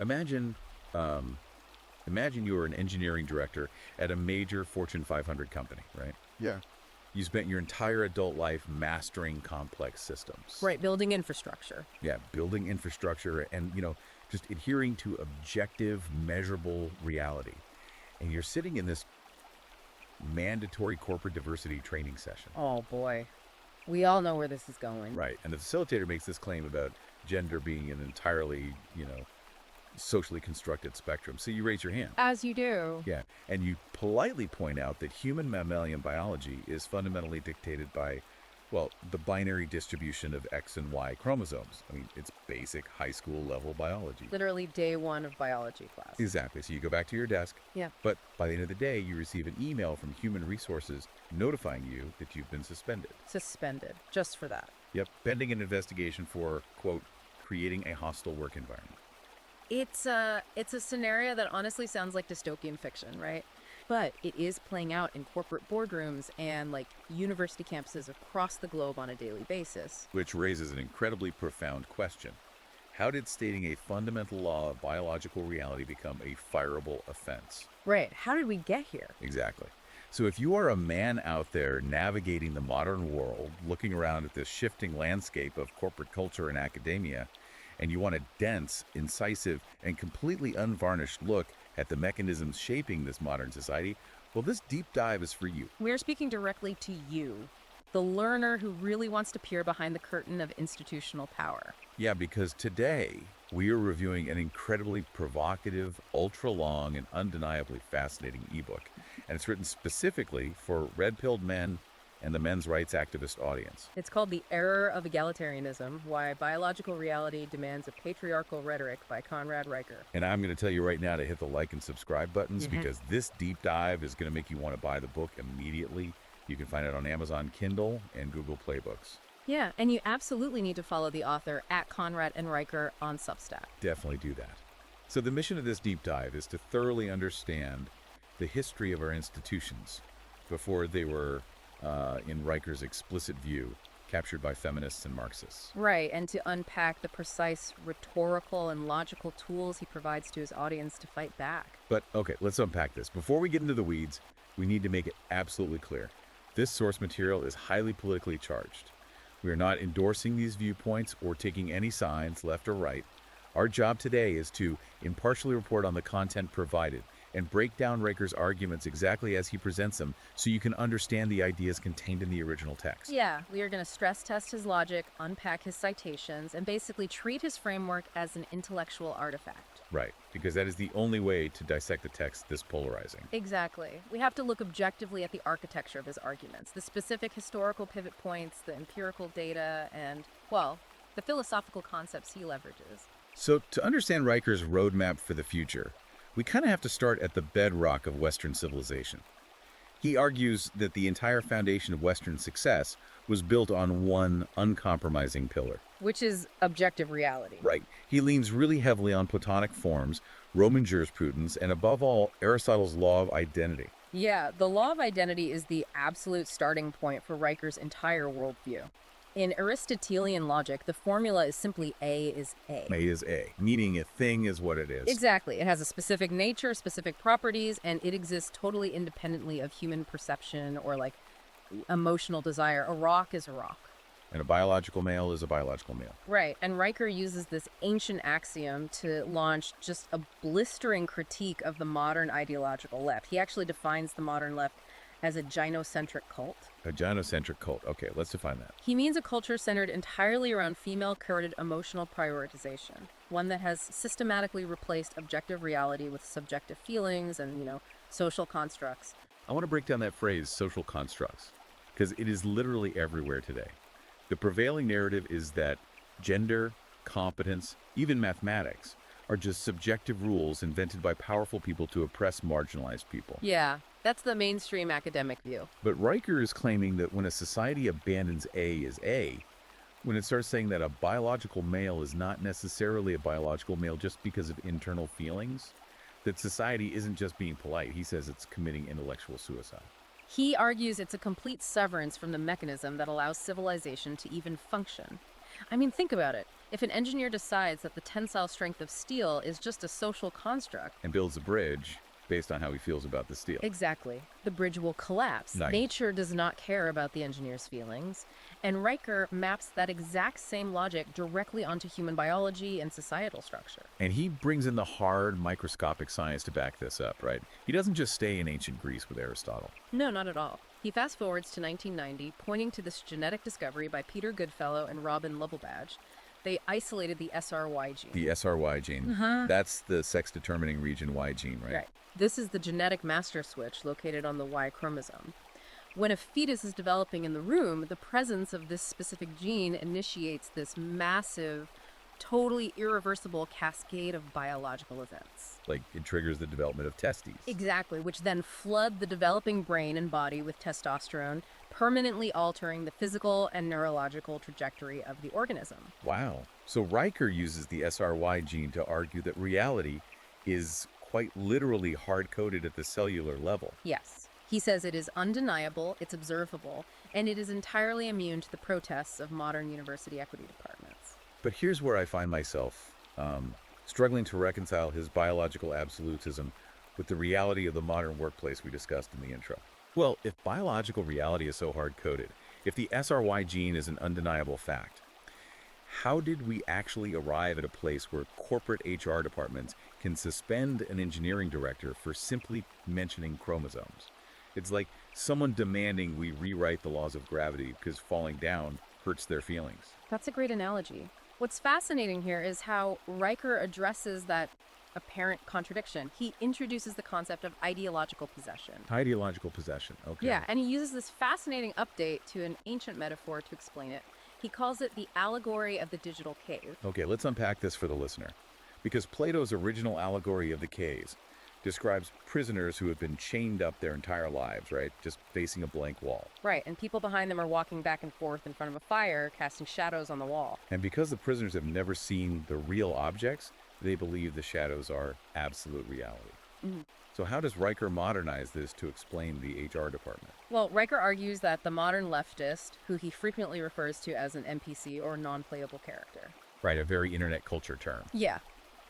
Imagine, um, imagine you were an engineering director at a major Fortune 500 company, right? Yeah. You spent your entire adult life mastering complex systems. Right, building infrastructure. Yeah, building infrastructure and, just adhering to objective, measurable reality. And you're sitting in this mandatory corporate diversity training session. Oh, boy. We all know where this is going. Right. And the facilitator makes this claim about gender being an entirely, socially constructed spectrum. So you raise your hand. As you do. Yeah. And you politely point out that human mammalian biology is fundamentally dictated by, the binary distribution of X and Y chromosomes. I mean, it's basic high school level biology. Literally day one of biology class. Exactly. So you go back to your desk. Yeah. But by the end of the day, you receive an email from Human Resources notifying you that you've been suspended. Suspended. Just for that. Yep. Pending an investigation for, quote, creating a hostile work environment. It's a scenario that honestly sounds like dystopian fiction, right? But it is playing out in corporate boardrooms and university campuses across the globe on a daily basis. Which raises an incredibly profound question. How did stating a fundamental law of biological reality become a fireable offense? Right. How did we get here? Exactly. So if you are a man out there navigating the modern world, looking around at this shifting landscape of corporate culture and academia, and you want a dense, incisive, and completely unvarnished look at the mechanisms shaping this modern society, well, this deep dive is for you. We're speaking directly to you, the learner who really wants to peer behind the curtain of institutional power. Yeah, because today we are reviewing an incredibly provocative, ultra-long, and undeniably fascinating ebook. And it's written specifically for red-pilled men and the men's rights activist audience. It's called The Error of Egalitarianism, Why Biological Reality Demands a Patriarchal Rhetoric by Conrad Riker. And I'm going to tell you right now to hit the like and subscribe buttons because this deep dive is going to make you want to buy the book immediately. You can find it on Amazon Kindle and Google Play Books. Yeah, and you absolutely need to follow the author at Conrad and Riker on Substack. Definitely do that. So the mission of this deep dive is to thoroughly understand the history of our institutions before they were, in Riker's explicit view, captured by feminists and Marxists. Right, and to unpack the precise rhetorical and logical tools he provides to his audience to fight back. But, okay, let's unpack this. Before we get into the weeds, we need to make it absolutely clear. This source material is highly politically charged. We are not endorsing these viewpoints or taking any sides, left or right. Our job today is to impartially report on the content provided and break down Riker's arguments exactly as he presents them so you can understand the ideas contained in the original text. Yeah, we are going to stress test his logic, unpack his citations, and basically treat his framework as an intellectual artifact. Right, because that is the only way to dissect the text this polarizing. Exactly. We have to look objectively at the architecture of his arguments, the specific historical pivot points, the empirical data, and, the philosophical concepts he leverages. So to understand Riker's roadmap for the future, we kind of have to start at the bedrock of Western civilization. He argues that the entire foundation of Western success was built on one uncompromising pillar. Which is objective reality. Right. He leans really heavily on Platonic forms, Roman jurisprudence, and above all, Aristotle's law of identity. Yeah, the law of identity is the absolute starting point for Riker's entire worldview. In Aristotelian logic, the formula is simply A is A. A is A, meaning a thing is what it is. Exactly. It has a specific nature, specific properties, and it exists totally independently of human perception or emotional desire. A rock is a rock. And a biological male is a biological male. Right. And Riker uses this ancient axiom to launch just a blistering critique of the modern ideological left. He actually defines the modern left as a gynocentric cult. A gynocentric cult. Okay, let's define that. He means a culture centered entirely around female-curated emotional prioritization, one that has systematically replaced objective reality with subjective feelings and, social constructs. I want to break down that phrase, social constructs, because it is literally everywhere today. The prevailing narrative is that gender, competence, even mathematics are just subjective rules invented by powerful people to oppress marginalized people. Yeah, that's the mainstream academic view. But Riker is claiming that when a society abandons A as A, when it starts saying that a biological male is not necessarily a biological male just because of internal feelings, that society isn't just being polite. He says it's committing intellectual suicide. He argues it's a complete severance from the mechanism that allows civilization to even function. I mean, think about it. If an engineer decides that the tensile strength of steel is just a social construct, And builds a bridge based on how he feels about the steel. exactly, the bridge will collapse. Nice. Nature does not care about the engineer's feelings, and Riker maps that exact same logic directly onto human biology and societal structure. And he brings in the hard microscopic science to back this up, right? He doesn't just stay in ancient Greece with Aristotle. No, not at all. He fast forwards to 1990, pointing to this genetic discovery by Peter Goodfellow and Robin Lovellbadge. They isolated the SRY gene. The SRY gene, that's the sex-determining region Y gene, right? Right. This is the genetic master switch located on the Y chromosome. When a fetus is developing in the room, the presence of this specific gene initiates this massive, totally irreversible cascade of biological events. Like, it triggers the development of testes. Exactly, which then flood the developing brain and body with testosterone, permanently altering the physical and neurological trajectory of the organism. Wow. So Riker uses the SRY gene to argue that reality is quite literally hard-coded at the cellular level. Yes. He says it is undeniable, it's observable, and it is entirely immune to the protests of modern university equity departments. But here's where I find myself struggling to reconcile his biological absolutism with the reality of the modern workplace we discussed in the intro. Well, if biological reality is so hard-coded, if the SRY gene is an undeniable fact, how did we actually arrive at a place where corporate HR departments can suspend an engineering director for simply mentioning chromosomes? It's like someone demanding we rewrite the laws of gravity because falling down hurts their feelings. That's a great analogy. What's fascinating here is how Riker addresses that apparent contradiction. He introduces the concept of ideological possession. Ideological possession, okay. Yeah, and he uses this fascinating update to an ancient metaphor to explain it. He calls it the allegory of the digital cave. Okay, let's unpack this for the listener. Because Plato's original allegory of the caves describes prisoners who have been chained up their entire lives, right? Just facing a blank wall. Right, and people behind them are walking back and forth in front of a fire, casting shadows on the wall. And because the prisoners have never seen the real objects, they believe the shadows are absolute reality. So how does Riker modernize this to explain the HR department? Well, Riker argues that the modern leftist, who he frequently refers to as an NPC or non-playable character. Right, a very internet culture term. Yeah.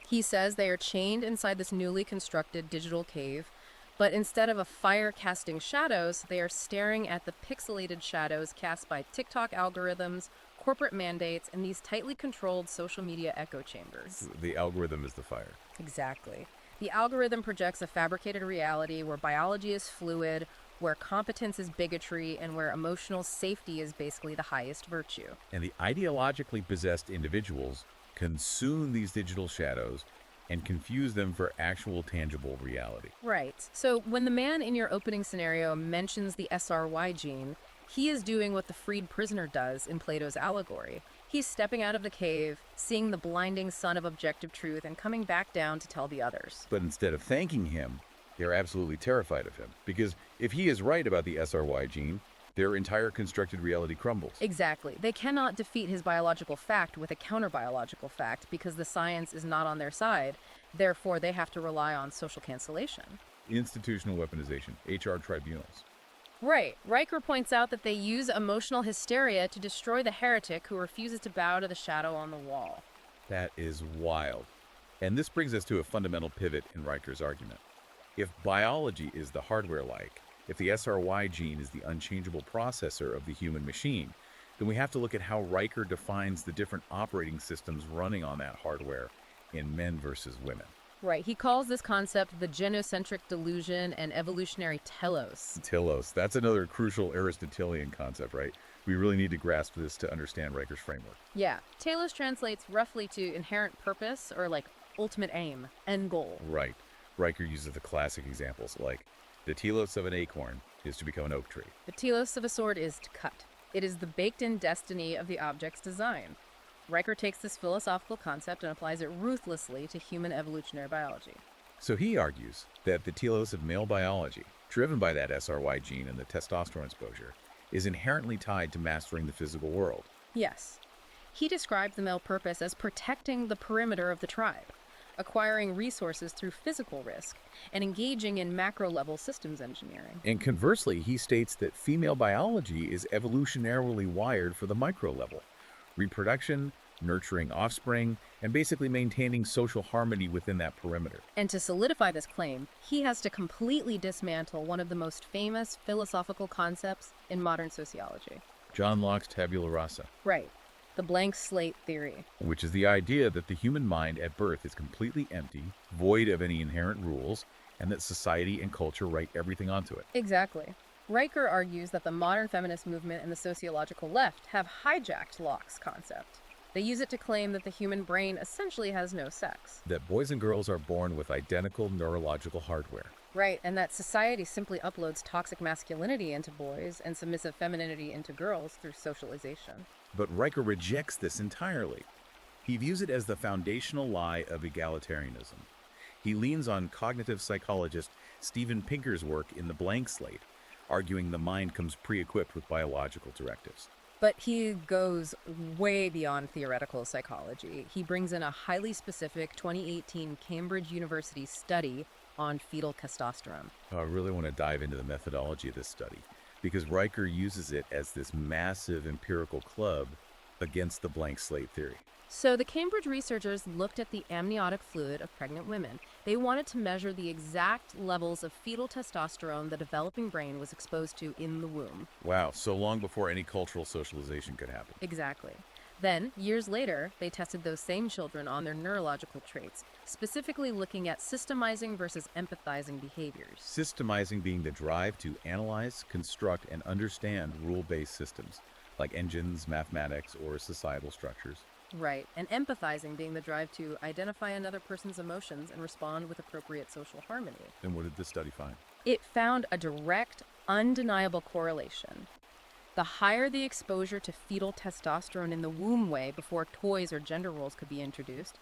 He says they are chained inside this newly constructed digital cave, but instead of a fire casting shadows, they are staring at the pixelated shadows cast by TikTok algorithms, corporate mandates, and these tightly controlled social media echo chambers. The algorithm is the fire. Exactly. The algorithm projects a fabricated reality where biology is fluid, where competence is bigotry, and where emotional safety is basically the highest virtue. And the ideologically possessed individuals consume these digital shadows and confuse them for actual tangible reality. Right. So when the man in your opening scenario mentions the SRY gene, he is doing what the freed prisoner does in Plato's allegory. He's stepping out of the cave, seeing the blinding sun of objective truth, and coming back down to tell the others. But instead of thanking him, they're absolutely terrified of him. Because if he is right about the SRY gene, their entire constructed reality crumbles. Exactly. They cannot defeat his biological fact with a counter-biological fact because the science is not on their side. Therefore, they have to rely on social cancellation. Institutional weaponization, HR tribunals. Right. Riker points out that they use emotional hysteria to destroy the heretic who refuses to bow to the shadow on the wall. That is wild. And this brings us to a fundamental pivot in Riker's argument. If biology is the hardware-like, if the SRY gene is the unchangeable processor of the human machine, then we have to look at how Riker defines the different operating systems running on that hardware in men versus women. Right. He calls this concept the gynocentric delusion and evolutionary telos. Telos. That's another crucial Aristotelian concept, right? We really need to grasp this to understand Riker's framework. Yeah. Telos translates roughly to inherent purpose or like ultimate aim, end goal. Right. Riker uses the classic examples like the telos of an acorn is to become an oak tree. The telos of a sword is to cut. It is the baked-in destiny of the object's design. Riker takes this philosophical concept and applies it ruthlessly to human evolutionary biology. So he argues that the telos of male biology, driven by that SRY gene and the testosterone exposure, is inherently tied to mastering the physical world. Yes. He describes the male purpose as protecting the perimeter of the tribe, acquiring resources through physical risk, and engaging in macro-level systems engineering. And conversely, he states that female biology is evolutionarily wired for the micro level. Reproduction, nurturing offspring, and basically maintaining social harmony within that perimeter. And to solidify this claim, he has to completely dismantle one of the most famous philosophical concepts in modern sociology. John Locke's tabula rasa, Right. The blank slate theory. which is the idea that the human mind at birth is completely empty, void of any inherent rules, and that society and culture write everything onto it. Exactly. Riker argues that the modern feminist movement and the sociological left have hijacked Locke's concept. They use it to claim that the human brain essentially has no sex. That boys and girls are born with identical neurological hardware. Right, and that society simply uploads toxic masculinity into boys and submissive femininity into girls through socialization. But Riker rejects this entirely. He views it as the foundational lie of egalitarianism. He leans on cognitive psychologist Steven Pinker's work in The Blank Slate, arguing the mind comes pre-equipped with biological directives. But he goes way beyond theoretical psychology. He brings in a highly specific 2018 Cambridge University study on fetal testosterone. I really want to dive into the methodology of this study, because Riker uses it as this massive empirical club against the blank slate theory. So the Cambridge researchers looked at the amniotic fluid of pregnant women. They wanted to measure the exact levels of fetal testosterone the developing brain was exposed to in the womb. Wow, so long before any cultural socialization could happen. Exactly. Then, years later, they tested those same children on their neurological traits, specifically looking at systemizing versus empathizing behaviors. Systemizing being the drive to analyze, construct, and understand rule-based systems, like engines, mathematics, or societal structures. Right, and empathizing being the drive to identify another person's emotions and respond with appropriate social harmony. And what did this study find? It found a direct, undeniable correlation. The higher the exposure to fetal testosterone in the womb way before toys or gender roles could be introduced,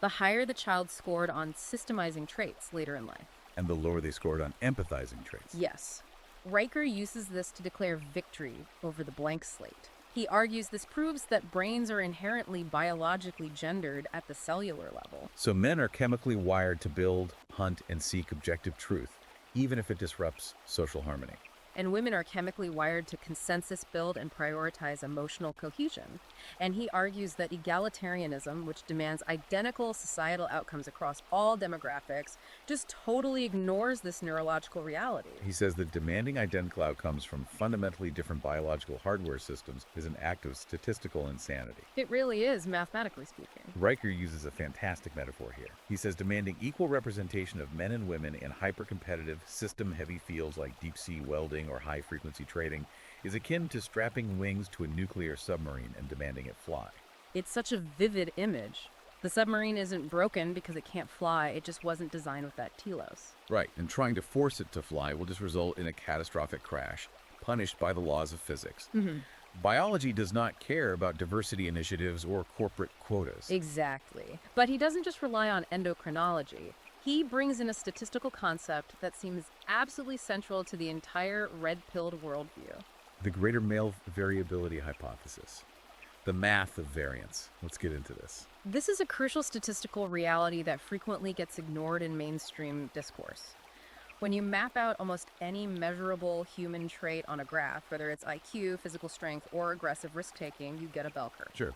the higher the child scored on systemizing traits later in life. And the lower they scored on empathizing traits. Yes. Riker uses this to declare victory over the blank slate. He argues this proves that brains are inherently biologically gendered at the cellular level. So men are chemically wired to build, hunt, and seek objective truth, even if it disrupts social harmony. And women are chemically wired to consensus build and prioritize emotional cohesion. And he argues that egalitarianism, which demands identical societal outcomes across all demographics, just totally ignores this neurological reality. He says that demanding identical outcomes from fundamentally different biological hardware systems is an act of statistical insanity. It really is, mathematically speaking. Riker uses a fantastic metaphor here. He says demanding equal representation of men and women in hyper-competitive, system-heavy fields like deep-sea welding or high-frequency trading is akin to strapping wings to a nuclear submarine and demanding it fly. It's such a vivid image. The submarine isn't broken because it can't fly, it just wasn't designed with that telos. Right, and trying to force it to fly will just result in a catastrophic crash, punished by the laws of physics. Biology does not care about diversity initiatives or corporate quotas. Exactly. But he doesn't just rely on endocrinology. He brings in a statistical concept that seems absolutely central to the entire red-pilled worldview. The greater male variability hypothesis. The math of variance. Let's get into this. This is a crucial statistical reality that frequently gets ignored in mainstream discourse. When you map out almost any measurable human trait on a graph, whether it's IQ, physical strength, or aggressive risk-taking, you get a bell curve. Sure.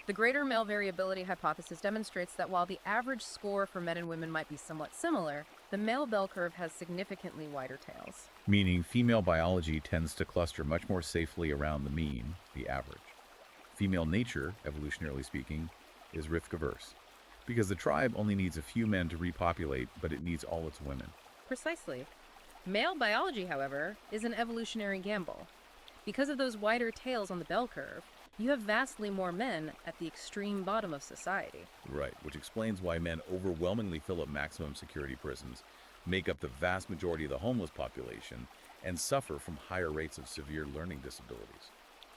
The greater male variability hypothesis demonstrates that while the average score for men and women might be somewhat similar, the male bell curve has significantly wider tails. Meaning female biology tends to cluster much more safely around the mean, the average. Female nature, evolutionarily speaking, is risk-averse, because the tribe only needs a few men to repopulate, but it needs all its women. Precisely. Male biology, however, is an evolutionary gamble. Because of those wider tails on the bell curve, you have vastly more men at the extreme bottom of society. Right, which explains why men overwhelmingly fill up maximum security prisons, make up the vast majority of the homeless population, and suffer from higher rates of severe learning disabilities.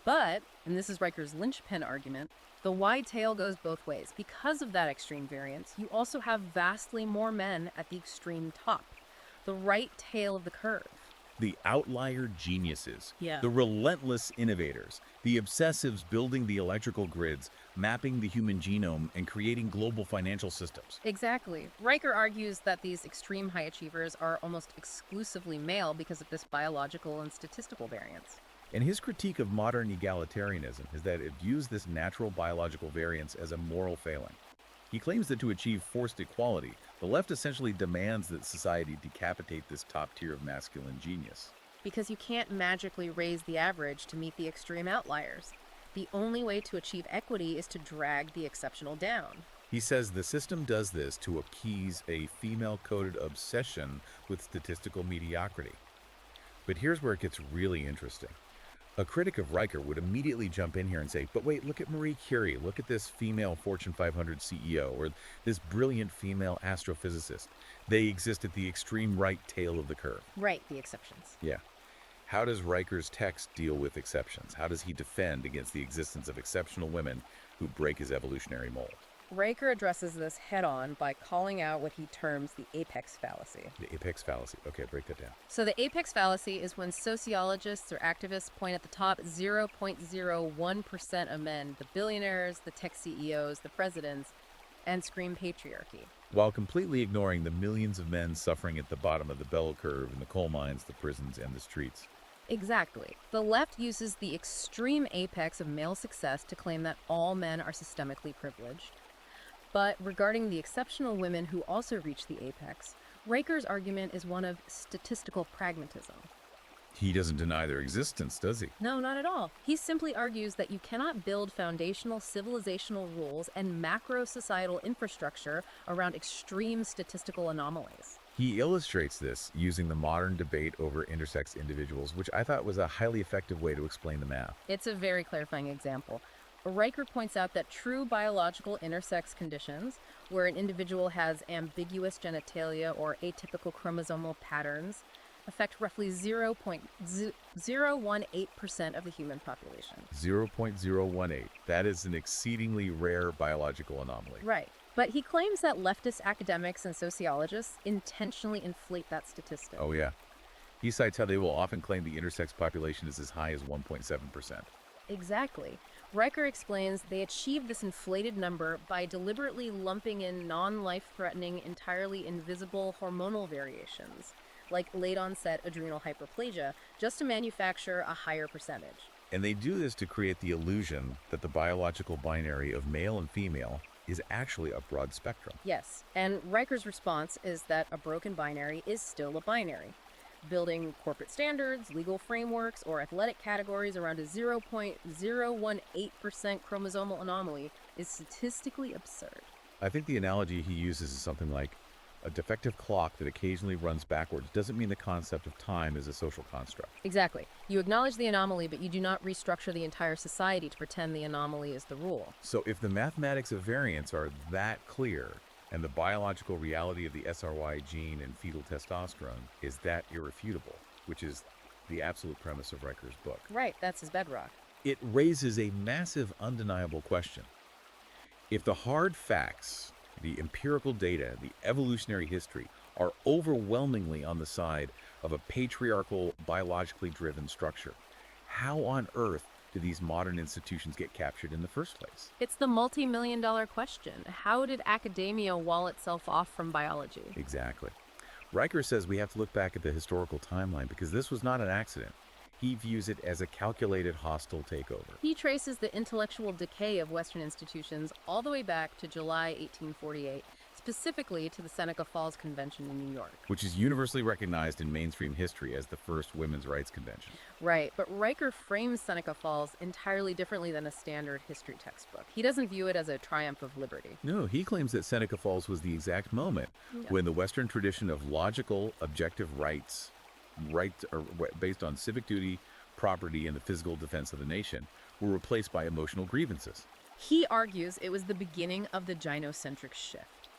But, and this is Riker's linchpin argument, the wide tail goes both ways. Because of that extreme variance, you also have vastly more men at the extreme top, the right tail of the curve. The outlier geniuses, Yeah. the relentless innovators, the obsessives building the electrical grids, mapping the human genome, and creating global financial systems. Exactly. Riker argues that these extreme high achievers are almost exclusively male because of this biological and statistical variance. And his critique of modern egalitarianism is that it views this natural biological variance as a moral failing. He claims that to achieve forced equality, the left essentially demands that society decapitate this top tier of masculine genius. Because you can't magically raise the average to meet the extreme outliers. The only way to achieve equity is to drag the exceptional down. He says the system does this to appease a female-coded obsession with statistical mediocrity. But here's where it gets really interesting. A critic of Riker would immediately jump in here and say, but wait, look at Marie Curie, look at this female Fortune 500 CEO, or this brilliant female astrophysicist. They exist at the extreme right tail of the curve. Right, the exceptions. Yeah. How does Riker's text deal with exceptions? How does he defend against the existence of exceptional women who break his evolutionary mold? Riker addresses this head-on by calling out what he terms the apex fallacy. The apex fallacy. Okay, break that down. So the apex fallacy is when sociologists or activists point at the top 0.01% of men, the billionaires, the tech CEOs, the presidents, and scream patriarchy. While completely ignoring the millions of men suffering at the bottom of the bell curve in the coal mines, the prisons, and the streets. Exactly. The left uses the extreme apex of male success to claim that all men are systemically privileged. But regarding the exceptional women who also reach the apex, Riker's argument is one of statistical pragmatism. He doesn't deny their existence, does he? No, not at all. He simply argues that you cannot build foundational civilizational rules and macro-societal infrastructure around extreme statistical anomalies. He illustrates this using the modern debate over intersex individuals, which I thought was a highly effective way to explain the math. It's a very clarifying example. Riker points out that true biological intersex conditions, where an individual has ambiguous genitalia or atypical chromosomal patterns, affect roughly 0.018% of the human population. 0.018. That is an exceedingly rare biological anomaly. Right. But he claims that leftist academics and sociologists intentionally inflate that statistic. Oh, yeah. He cites how they will often claim the intersex population is as high as 1.7%. Exactly. Riker explains they achieve this inflated number by deliberately lumping in non-life-threatening, entirely invisible hormonal variations, like late-onset adrenal hyperplasia, just to manufacture a higher percentage. And they do this to create the illusion that the biological binary of male and female is actually a broad spectrum. Yes, and Riker's response is that a broken binary is still a binary. Building corporate standards, legal frameworks, or athletic categories around a 0.018% chromosomal anomaly is statistically absurd. I think the analogy he uses is something like a defective clock that occasionally runs backwards doesn't mean the concept of time is a social construct. Exactly. You acknowledge the anomaly, but you do not restructure the entire society to pretend the anomaly is the rule. So if the mathematics of variance are that clear, and the biological reality of the SRY gene and fetal testosterone is that irrefutable, which is the absolute premise of Riker's book. Right, that's his bedrock. It raises a massive, undeniable question. If the hard facts, the empirical data, the evolutionary history are overwhelmingly on the side of a patriarchal, biologically driven structure, how on earth do these modern institutions get captured in the first place? It's the multi-million-dollar question. How did academia wall itself off from biology? Exactly. Riker says we have to look back at the historical timeline because this was not an accident. He views it as a calculated hostile takeover. He traces the intellectual decay of Western institutions all the way back to July 1848, specifically to the Seneca Falls Convention in New York. Which is universally recognized in mainstream history as the first women's rights convention. Right, but Riker frames Seneca Falls entirely differently than a standard history textbook. He doesn't view it as a triumph of liberty. No, he claims that Seneca Falls was the exact moment when the Western tradition of logical, objective rights based on civic duty, property, and the physical defense of the nation were replaced by emotional grievances. He argues it was the beginning of the gynocentric shift,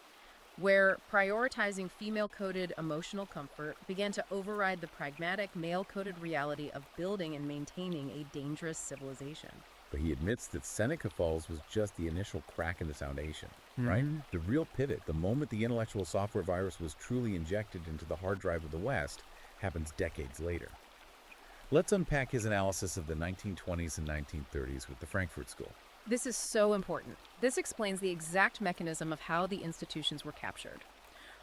where prioritizing female-coded emotional comfort began to override the pragmatic male-coded reality of building and maintaining a dangerous civilization. But he admits that Seneca Falls was just the initial crack in the foundation, right? The real pivot, the moment the intellectual software virus was truly injected into the hard drive of the West, happens decades later. Let's unpack his analysis of the 1920s and 1930s with the Frankfurt School. This is so important. This explains the exact mechanism of how the institutions were captured.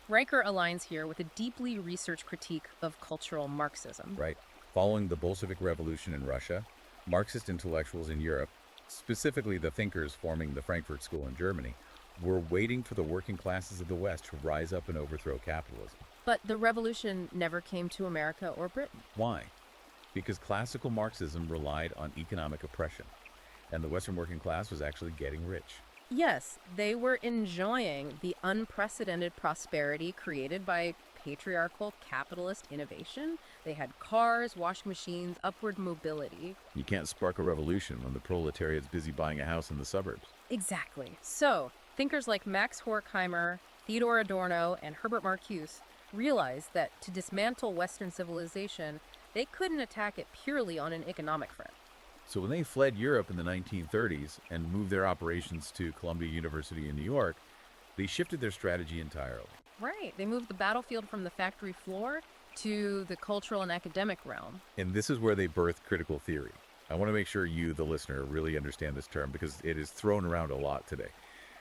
Riker aligns here with a deeply researched critique of cultural Marxism. Right. Following the Bolshevik Revolution in Russia, Marxist intellectuals in Europe, specifically the thinkers forming the Frankfurt School in Germany, were waiting for the working classes of the West to rise up and overthrow capitalism. But the revolution never came to America or Britain. Why? Because classical Marxism relied on economic oppression, and the Western working class was actually getting rich. Yes, they were enjoying the unprecedented prosperity created by patriarchal capitalist innovation. They had cars, washing machines, upward mobility. You can't spark a revolution when the proletariat's busy buying a house in the suburbs. Exactly. So, thinkers like Max Horkheimer, Theodor Adorno, and Herbert Marcuse realized that to dismantle Western civilization, they couldn't attack it purely on an economic front. So when they fled Europe in the 1930s and moved their operations to Columbia University in New York, they shifted their strategy entirely. Right. They moved the battlefield from the factory floor to the cultural and academic realm. And this is where they birthed critical theory. I want to make sure you, the listener, really understand this term because it is thrown around a lot today.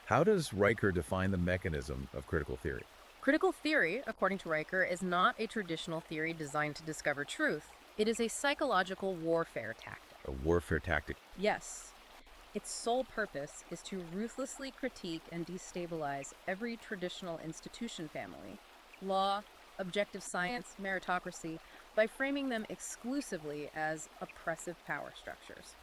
How does Riker define the mechanism of critical theory? Critical theory, according to Riker, is not a traditional theory designed to discover truth. It is a psychological warfare tactic. A warfare tactic. Yes. Its sole purpose is to ruthlessly critique and destabilize every traditional institution family, law, objective science, meritocracy, by framing them exclusively as oppressive power structures.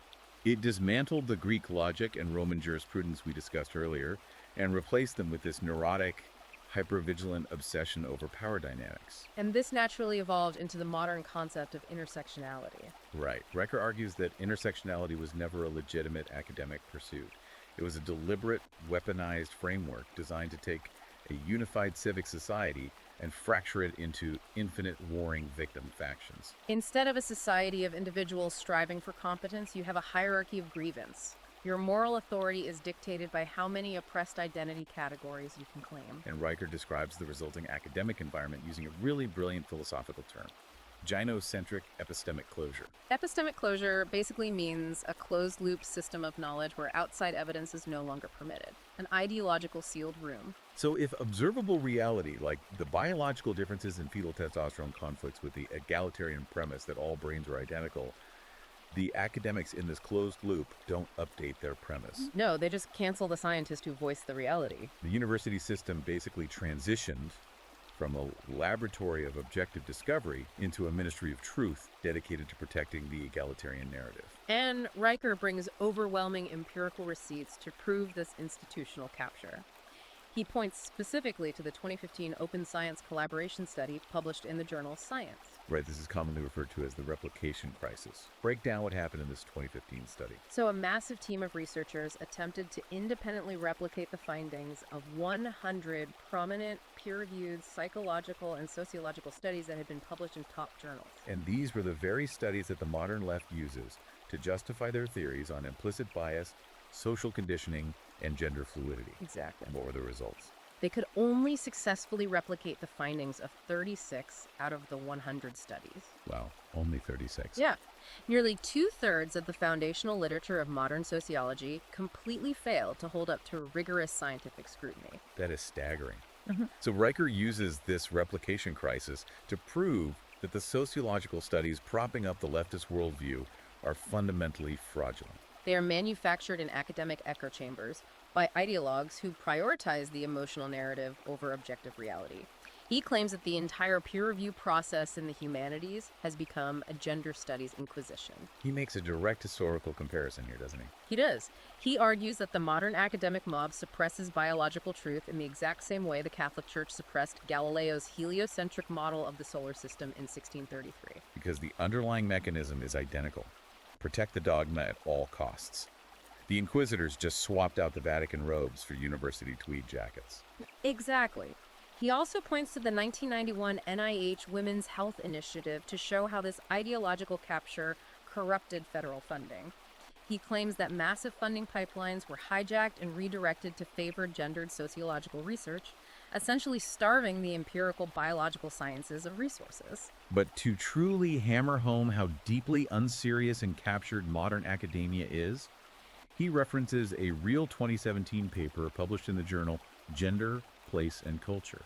It dismantled the Greek logic and Roman jurisprudence we discussed earlier and replaced them with this neurotic, hypervigilant obsession over power dynamics. And this naturally evolved into the modern concept of intersectionality. Right. Riker argues that intersectionality was never a legitimate academic pursuit. It was a deliberate, weaponized framework designed to take a unified civic society and fracture it into infinite warring victim factions. Instead of a society of individuals striving for competence, you have a hierarchy of grievance. Your moral authority is dictated by how many oppressed identity categories you can claim. And Riker describes the resulting academic environment using a really brilliant philosophical term: gynocentric epistemic closure. Epistemic closure basically means a closed-loop system of knowledge where outside evidence is no longer permitted. An ideological sealed room. So if observable reality, like the biological differences in fetal testosterone, conflicts with the egalitarian premise that all brains are identical, the academics in this closed loop don't update their premise. No, they just cancel the scientist who voiced the reality. The university system basically transitioned from a laboratory of objective discovery into a ministry of truth dedicated to protecting the egalitarian narrative. And Riker brings overwhelming empirical receipts to prove this institutional capture. He points specifically to the 2015 Open Science Collaboration Study published in the journal Science. Right, this is commonly referred to as the replication crisis. Break down what happened in this 2015 study. So a massive team of researchers attempted to independently replicate the findings of 100 prominent peer-reviewed psychological and sociological studies that had been published in top journals. And these were the very studies that the modern left uses to justify their theories on implicit bias, social conditioning, and gender fluidity. Exactly. And what were the results? They could only successfully replicate the findings of 36 out of the 100 studies. Wow, only 36. Yeah. Nearly two-thirds of the foundational literature of modern sociology completely failed to hold up to rigorous scientific scrutiny. That is staggering. So Riker uses this replication crisis to prove that the sociological studies propping up the leftist worldview are fundamentally fraudulent. They are manufactured in academic echo chambers by ideologues who prioritize the emotional narrative over objective reality. He claims that the entire peer review process in the humanities has become a gender studies inquisition. He makes a direct historical comparison here, doesn't he? He does. He argues that the modern academic mob suppresses biological truth in the exact same way the Catholic Church suppressed Galileo's heliocentric model of the solar system in 1633. Because the underlying mechanism is identical. Protect the dogma at all costs. The Inquisitors just swapped out the Vatican robes for university tweed jackets. Exactly. He also points to the 1991 NIH Women's Health Initiative to show how this ideological capture corrupted federal funding. He claims that massive funding pipelines were hijacked and redirected to favor gendered sociological research, essentially starving the empirical biological sciences of resources. But to truly hammer home how deeply unserious and captured modern academia is, he references a real 2017 paper published in the journal Gender, Place, and Culture.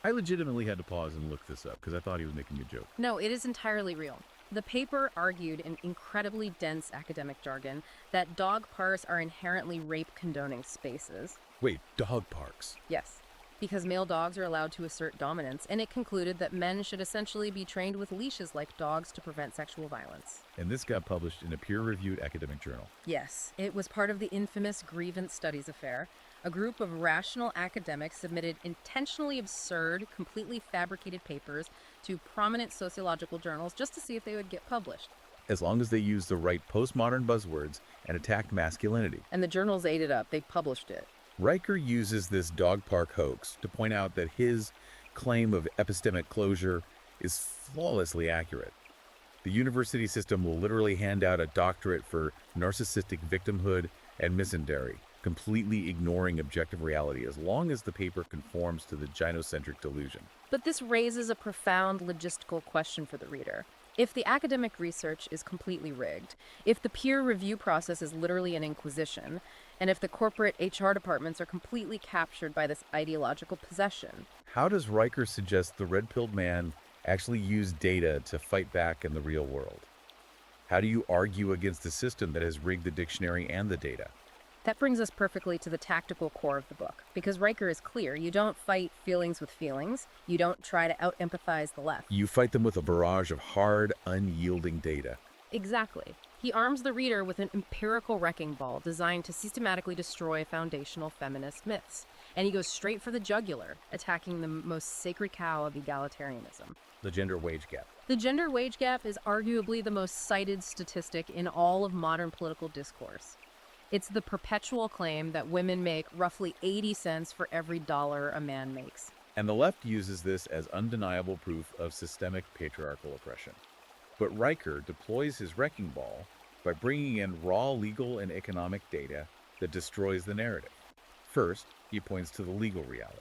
I legitimately had to pause and look this up because I thought he was making a joke. No, it is entirely real. The paper argued in incredibly dense academic jargon that dog parks are inherently rape-condoning spaces. Wait, dog parks? Yes, because male dogs are allowed to assert dominance, and it concluded that men should essentially be trained with leashes like dogs to prevent sexual violence. And this got published in a peer-reviewed academic journal. Yes, it was part of the infamous grievance studies affair. A group of rational academics submitted intentionally absurd, completely fabricated papers to prominent sociological journals just to see if they would get published. As long as they used the right postmodern buzzwords and attacked masculinity. And the journals ate it up. They published it. Riker uses this dog park hoax to point out that his claim of epistemic closure is flawlessly accurate. The university system will literally hand out a doctorate for narcissistic victimhood and misandry, completely ignoring objective reality as long as the paper conforms to the gynocentric delusion. But this raises a profound logistical question for the reader. If the academic research is completely rigged, if the peer review process is literally an inquisition, and if the corporate HR departments are completely captured by this ideological possession, how does Riker suggest the red-pilled man actually use data to fight back in the real world? How do you argue against a system that has rigged the dictionary and the data? That brings us perfectly to the tactical core of the book, because Riker is clear. You don't fight feelings with feelings. You don't try to out-empathize the left. You fight them with a barrage of hard, unyielding data. Exactly. He arms the reader with an empirical wrecking ball designed to systematically destroy foundational feminist myths. And he goes straight for the jugular, attacking the most sacred cow of egalitarianism. The gender wage gap. The gender wage gap is arguably the most cited statistic in all of modern political discourse. It's the perpetual claim that women make roughly 80 cents for every dollar a man makes. And the left uses this as undeniable proof of systemic patriarchal oppression. But Riker deploys his wrecking ball by bringing in raw legal and economic data that destroys the narrative. First, he points to the legal reality.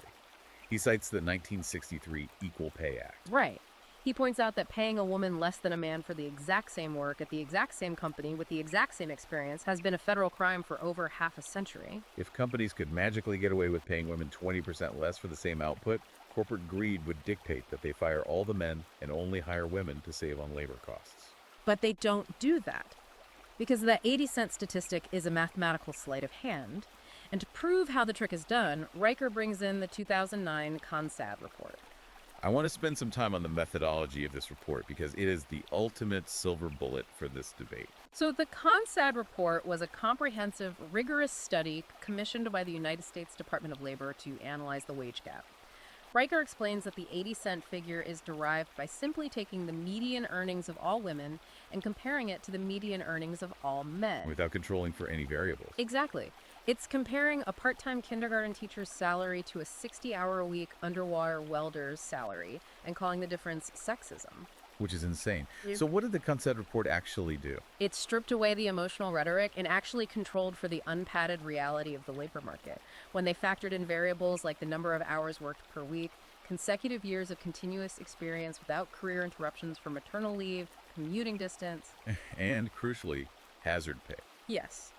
He cites the 1963 Equal Pay Act. Right. He points out that paying a woman less than a man for the exact same work at the exact same company with the exact same experience has been a federal crime for over half a century. If companies could magically get away with paying women 20% less for the same output, corporate greed would dictate that they fire all the men and only hire women to save on labor costs. But they don't do that, because that 80-cent statistic is a mathematical sleight of hand. And to prove how the trick is done, Riker brings in the 2009 CONSAD report. I want to spend some time on the methodology of this report because it is the ultimate silver bullet for this debate. So the CONSAD report was a comprehensive, rigorous study commissioned by the United States Department of Labor to analyze the wage gap. Riker explains that the 80-cent figure is derived by simply taking the median earnings of all women and comparing it to the median earnings of all men. Without controlling for any variables. Exactly. It's comparing a part-time kindergarten teacher's salary to a 60-hour-a-week underwater welder's salary and calling the difference sexism. Which is insane. So what did the CONSAD report actually do? It stripped away the emotional rhetoric and actually controlled for the unpadded reality of the labor market. When they factored in variables like the number of hours worked per week, consecutive years of continuous experience without career interruptions for maternal leave, commuting distance, And, crucially, hazard pay. Yes.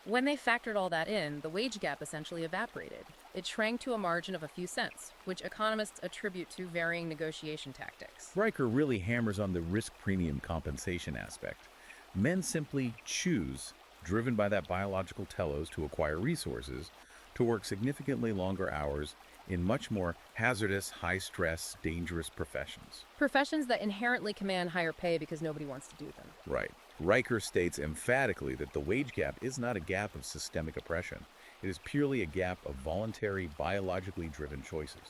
When they factored all that in, the wage gap essentially evaporated. It shrank to a margin of a few cents, which economists attribute to varying negotiation tactics. Riker really hammers on the risk premium compensation aspect. Men simply choose, driven by that biological telos to acquire resources, to work significantly longer hours in much more hazardous, high-stress, dangerous professions. Professions that inherently command higher pay because nobody wants to do them. Right. Riker states emphatically that the wage gap is not a gap of systemic oppression. It is purely a gap of voluntary, biologically driven choices.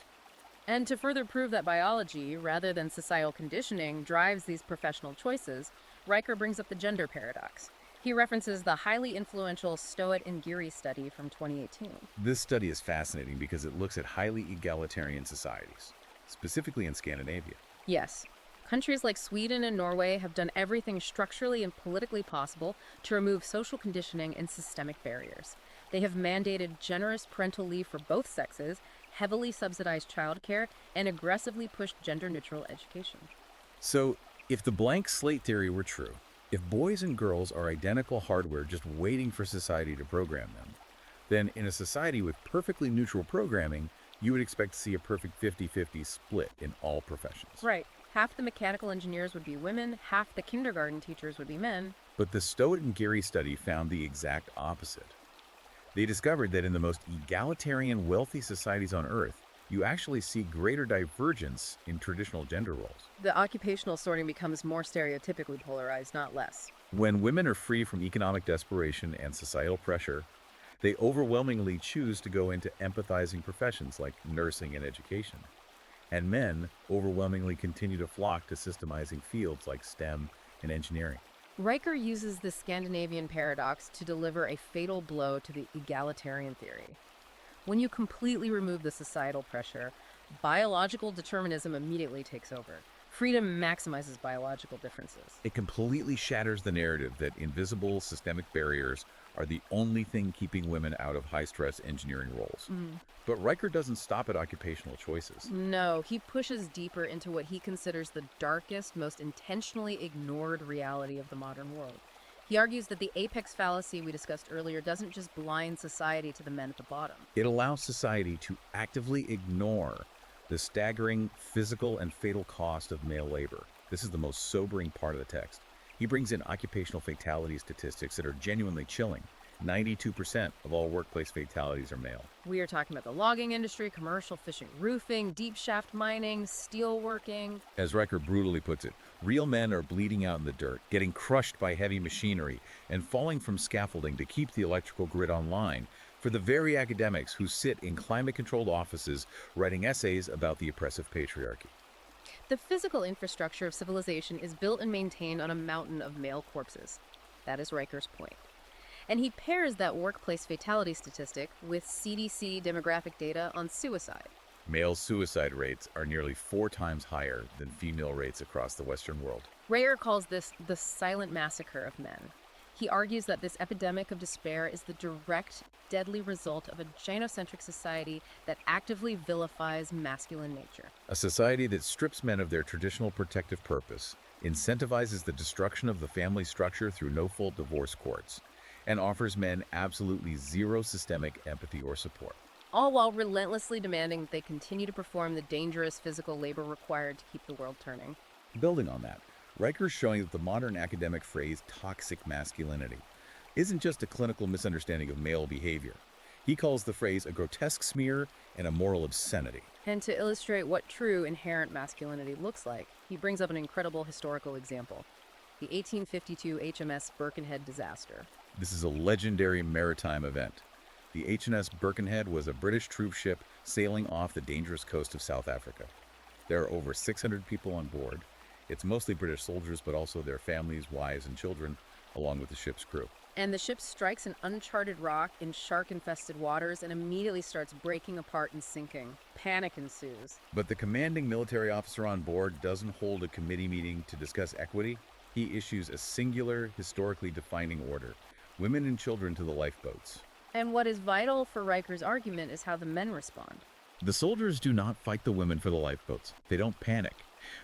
And to further prove that biology, rather than societal conditioning, drives these professional choices, Riker brings up the gender paradox. He references the highly influential Stowett and Geary study from 2018. This study is fascinating because it looks at highly egalitarian societies, specifically in Scandinavia. Yes. Countries like Sweden and Norway have done everything structurally and politically possible to remove social conditioning and systemic barriers. They have mandated generous parental leave for both sexes, heavily subsidized childcare, and aggressively pushed gender-neutral education. So, if the blank slate theory were true, if boys and girls are identical hardware just waiting for society to program them, then in a society with perfectly neutral programming, you would expect to see a perfect 50-50 split in all professions. Right. Half the mechanical engineers would be women, half the kindergarten teachers would be men. But the Stowett and Geary study found the exact opposite. They discovered that in the most egalitarian, wealthy societies on Earth, you actually see greater divergence in traditional gender roles. The occupational sorting becomes more stereotypically polarized, not less. When women are free from economic desperation and societal pressure, they overwhelmingly choose to go into empathizing professions like nursing and education. And men overwhelmingly continue to flock to systemizing fields like STEM and engineering. Riker uses the Scandinavian paradox to deliver a fatal blow to the egalitarian theory. When you completely remove the societal pressure, biological determinism immediately takes over. Freedom maximizes biological differences. It completely shatters the narrative that invisible systemic barriers are the only thing keeping women out of high-stress engineering roles. But Riker doesn't stop at occupational choices. No, he pushes deeper into what he considers the darkest, most intentionally ignored reality of the modern world. He argues that the apex fallacy we discussed earlier doesn't just blind society to the men at the bottom. It allows society to actively ignore the staggering physical and fatal cost of male labor. This is the most sobering part of the text. He brings in occupational fatality statistics that are genuinely chilling. 92% of all workplace fatalities are male. We are talking about the logging industry, commercial fishing, roofing, deep shaft mining, steel working. As Riker brutally puts it, real men are bleeding out in the dirt, getting crushed by heavy machinery, and falling from scaffolding to keep the electrical grid online for the very academics who sit in climate-controlled offices writing essays about the oppressive patriarchy. The physical infrastructure of civilization is built and maintained on a mountain of male corpses. That is Riker's point. And he pairs that workplace fatality statistic with CDC demographic data on suicide. Male suicide rates are nearly 4 times higher than female rates across the Western world. Rayer calls this the silent massacre of men. He argues that this epidemic of despair is the direct, deadly result of a gynocentric society that actively vilifies masculine nature. A society that strips men of their traditional protective purpose, incentivizes the destruction of the family structure through no-fault divorce courts, and offers men absolutely zero systemic empathy or support. All while relentlessly demanding that they continue to perform the dangerous physical labor required to keep the world turning. Building on that, Riker's showing that the modern academic phrase toxic masculinity isn't just a clinical misunderstanding of male behavior. He calls the phrase a grotesque smear and a moral obscenity. And to illustrate what true inherent masculinity looks like, he brings up an incredible historical example: the 1852 HMS Birkenhead disaster. This is a legendary maritime event. The HMS Birkenhead was a British troop ship sailing off the dangerous coast of South Africa. There are over 600 people on board. It's mostly British soldiers, but also their families, wives, and children, along with the ship's crew. And the ship strikes an uncharted rock in shark-infested waters and immediately starts breaking apart and sinking. Panic ensues. But the commanding military officer on board doesn't hold a committee meeting to discuss equity. He issues a singular, historically defining order: women and children to the lifeboats. And what is vital for Riker's argument is how the men respond. The soldiers do not fight the women for the lifeboats. They don't panic.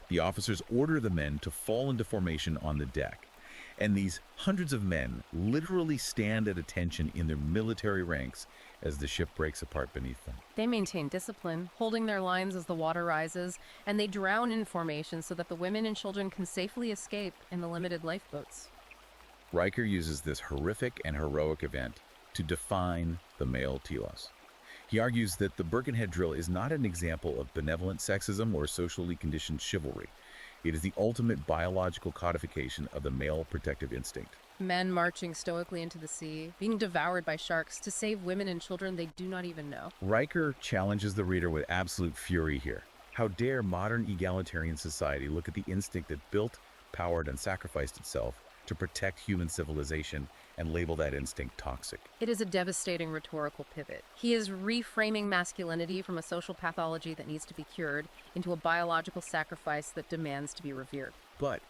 The officers order the men to fall into formation on the deck. And these hundreds of men literally stand at attention in their military ranks as the ship breaks apart beneath them. They maintain discipline, holding their lines as the water rises, and they drown in formation so that the women and children can safely escape in the limited lifeboats. Riker uses this horrific and heroic event to define the male telos. He argues that the Birkenhead drill is not an example of benevolent sexism or socially conditioned chivalry. It is the ultimate biological codification of the male protective instinct. Men marching stoically into the sea, being devoured by sharks to save women and children they do not even know. Riker challenges the reader with absolute fury here. How dare modern egalitarian society look at the instinct that built, powered, and sacrificed itself to protect human civilization and label that instinct toxic. It is a devastating rhetorical pivot. He is reframing masculinity from a social pathology that needs to be cured into a biological sacrifice that demands to be revered. But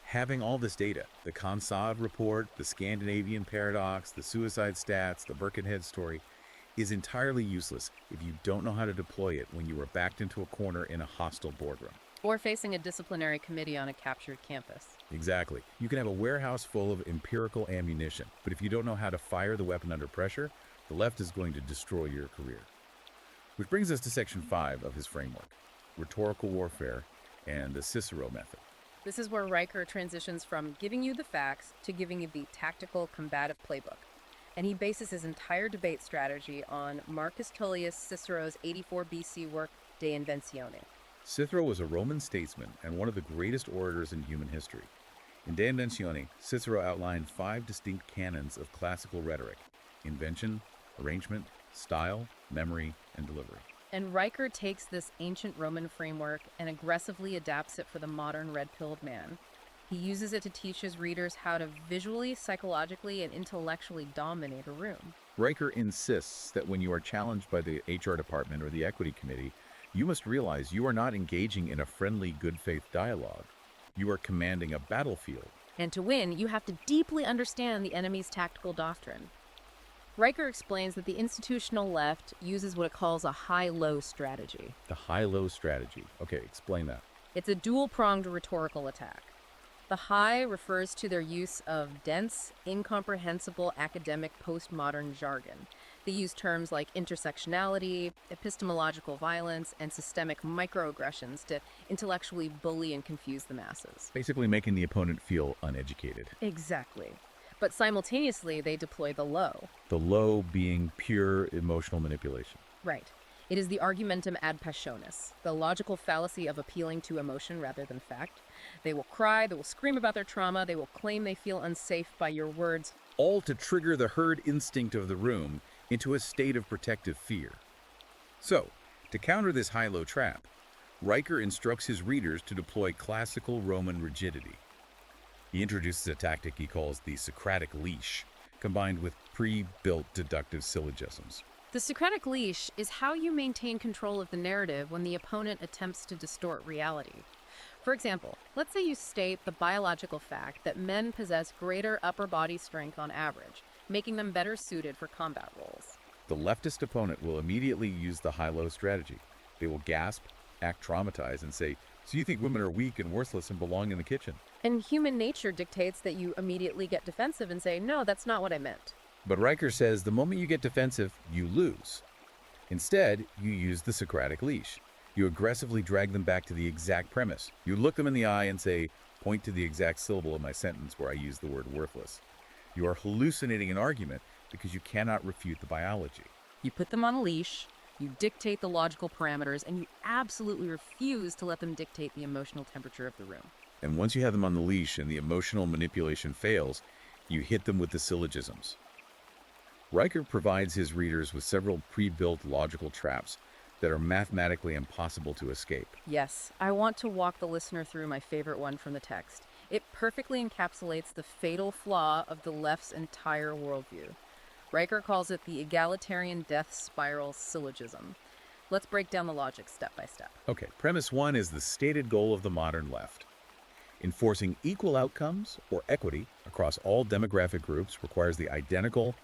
having all this data, the Consod report, the Scandinavian paradox, the suicide stats, the Birkenhead story, is entirely useless if you don't know how to deploy it when you are backed into a corner in a hostile boardroom. Or facing a disciplinary committee on a captured campus. Exactly. You can have a warehouse full of empirical ammunition, but if you don't know how to fire the weapon under pressure, the left is going to destroy your career. Which brings us to section 5 of his framework: rhetorical warfare and the Cicero method. This is where Riker transitions from giving you the facts to giving you the tactical combative playbook. And he bases his entire debate strategy on Marcus Tullius Cicero's 84 BC work, De Inventione. Cicero was a Roman statesman and one of the greatest orators in human history. In De Inventione, Cicero outlined 5 distinct canons of classical rhetoric: invention, arrangement, style, memory, and delivery. And Riker takes this ancient Roman framework and aggressively adapts it for the modern red-pilled man. He uses it to teach his readers how to visually, psychologically, and intellectually dominate a room. Riker insists that when you are challenged by the HR department or the equity committee, you must realize you are not engaging in a friendly, good faith dialogue. You are commanding a battlefield. And to win, you have to deeply understand the enemy's tactical doctrine. Riker explains that the institutional left uses what it calls a high-low strategy. The high-low strategy. Okay, explain that. It's a dual-pronged rhetorical attack. The high refers to their use of dense, incomprehensible academic postmodern jargon. They use terms like intersectionality, epistemological violence, and systemic microaggressions to intellectually bully and confuse the masses. Basically making the opponent feel uneducated. Exactly. But simultaneously, they deploy the low. The low being pure emotional manipulation. Right. It is the argumentum ad passionis, the logical fallacy of appealing to emotion rather than fact. They will cry, they will scream about their trauma, they will claim they feel unsafe by your words. All to trigger the herd instinct of the room into a state of protective fear. So, to counter this high-low trap, Riker instructs his readers to deploy classical Roman rigidity. He introduces a tactic he calls the Socratic leash, combined with pre-built deductive syllogisms. The Socratic leash is how you maintain control of the narrative when the opponent attempts to distort reality. For example, let's say you state the biological fact that men possess greater upper body strength on average, making them better suited for combat roles. The leftist opponent will immediately use the high-low strategy. They will gasp, act traumatized, and say, "So you think women are weak and worthless and belong in the kitchen?" And human nature dictates that you immediately get defensive and say, "No, that's not what I meant." But Riker says the moment you get defensive, you lose. Instead, you use the Socratic leash. You aggressively drag them back to the exact premise. You look them in the eye and say, point to the exact syllable of my sentence where I use the word worthless. You are hallucinating an argument because you cannot refute the biology. You put them on a leash, you dictate the logical parameters, and you absolutely refuse to let them dictate the emotional temperature of the room. And once you have them on the leash and the emotional manipulation fails, you hit them with the syllogisms. Riker provides his readers with several pre-built logical traps that are mathematically impossible to escape. Yes, I want to walk the listener through my favorite one from the text. It perfectly encapsulates the fatal flaw of the left's entire worldview. Riker calls it the egalitarian death spiral syllogism. Let's break down the logic step by step. Okay, premise 1 is the stated goal of the modern left. Enforcing equal outcomes, or equity, across all demographic groups requires the identical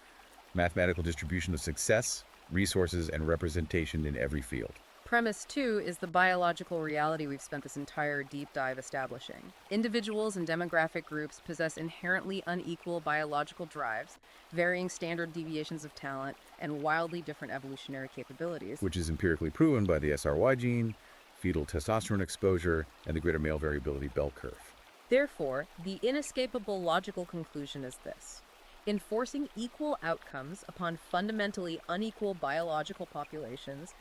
mathematical distribution of success, resources, and representation in every field. Premise 2 is the biological reality we've spent this entire deep dive establishing. Individuals and demographic groups possess inherently unequal biological drives, varying standard deviations of talent, and wildly different evolutionary capabilities. Which is empirically proven by the SRY gene, fetal testosterone exposure, and the greater male variability bell curve. Therefore, the inescapable logical conclusion is this. Enforcing equal outcomes upon fundamentally unequal biological populations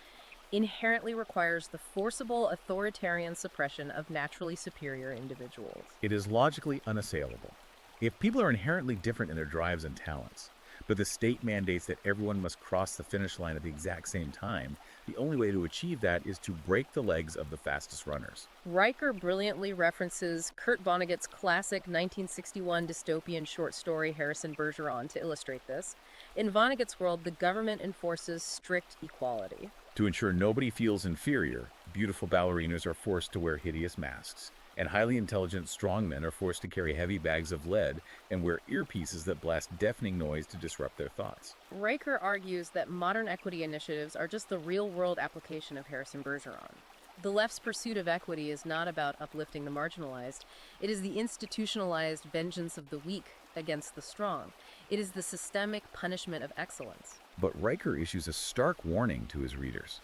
inherently requires the forcible authoritarian suppression of naturally superior individuals. It is logically unassailable. If people are inherently different in their drives and talents, but the state mandates that everyone must cross the finish line at the exact same time, the only way to achieve that is to break the legs of the fastest runners. Riker brilliantly references Kurt Vonnegut's classic 1961 dystopian short story Harrison Bergeron to illustrate this. In Vonnegut's world, the government enforces strict equality. To ensure nobody feels inferior, beautiful ballerinas are forced to wear hideous masks, and highly intelligent strongmen are forced to carry heavy bags of lead and wear earpieces that blast deafening noise to disrupt their thoughts. Riker argues that modern equity initiatives are just the real-world application of Harrison Bergeron. The left's pursuit of equity is not about uplifting the marginalized. It is the institutionalized vengeance of the weak against the strong. It is the systemic punishment of excellence. But Riker issues a stark warning to his readers.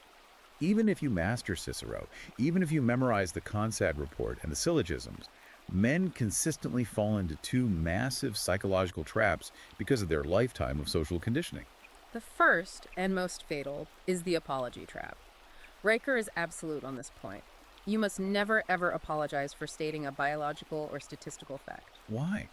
Even if you master Cicero, even if you memorize the Consad report and the syllogisms, men consistently fall into two massive psychological traps because of their lifetime of social conditioning. The first, and most fatal, is the apology trap. Riker is absolute on this point. You must never ever apologize for stating a biological or statistical fact. Why?